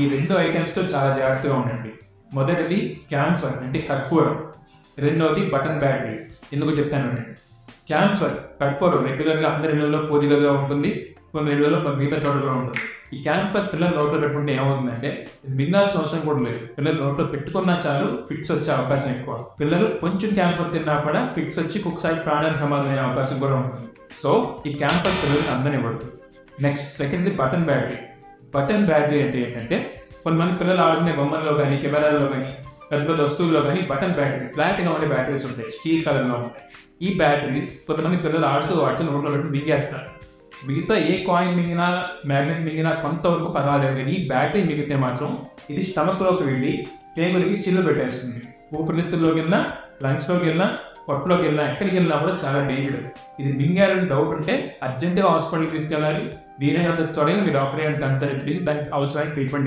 ఈ 2 ఐటమ్స్తో చాలా జాగ్రత్తగా ఉండండి. మొదటిది క్యాన్సర్ అంటే కర్పూరం, రెండవది బటన్ బ్యాటరీస్. ఎందుకు చెప్తానండి, క్యాన్సర్ కర్పూరం రెగ్యులర్గా అందరి ఇళ్లలో పూజగా ఉంటుంది, కొన్ని ఇళ్లలో కొన్ని మిగతా చోట్ల ఉంటుంది. ఈ క్యాన్సర్ పిల్లలు నోట్లో పెట్టుకుంటే ఏమవుతుందంటే మింగాల్సిన అవసరం కూడా లేదు. పిల్లలు నోట్లో పెట్టుకున్నా చాలు ఫిట్స్ వచ్చే అవకాశం ఎక్కువ. పిల్లలు కొంచెం క్యాన్సర్ తిన్నా కూడా ఫిట్స్ వచ్చి ఒక్కొక్కసారి ప్రాణానికి ప్రమాదం అయ్యే అవకాశం కూడా ఉంటుంది. సో ఈ క్యాన్సర్ పిల్లలకి అందనివ్వదు. నెక్స్ట్ సెకండ్ది బటన్ బ్యాటరీ. బటన్ బ్యాటరీ అంటే ఏంటంటే కొంతమంది పిల్లలు ఆడుకునే బొమ్మల్లో కానీ కెమెరాల్లో కానీ పెద్ద పెద్ద వస్తువుల్లో కానీ బటన్ బ్యాటరీ ఫ్లాట్గా ఉండే బ్యాటరీస్ ఉంటాయి, స్టీల్ కలర్లో ఉంటాయి. ఈ బ్యాటరీస్ కొంతమంది పిల్లలు ఆడుతూ నోట్లో పెట్టి మింగేస్తారు. మిగతా ఏ కాయిన్ మింగినా మ్యాగ్నెట్ మింగినా కొంతవరకు పర్వాలేదు, కానీ ఈ బ్యాటరీ మిగితే మాత్రం ఇది స్టమక్లోకి వెళ్ళి పేగులకి చిల్లు పెట్టేస్తుంది. ఊపిరితిత్తుల్లోకి వెళ్ళినా, లంగ్స్లోకి వెళ్ళినా, పొట్టలోకి వెళ్ళినా, ఎక్కడికి వెళ్ళినా కూడా చాలా డేంజర్. ఇది మింగారని డౌట్ ఉంటే అర్జెంటుగా హాస్పిటల్కి తీసుకెళ్ళాలి. దీని త్వరగా మీరు డాక్టర్ కన్సల్ట్ చేసి దానికి అవసరమైన ట్రీట్మెంట్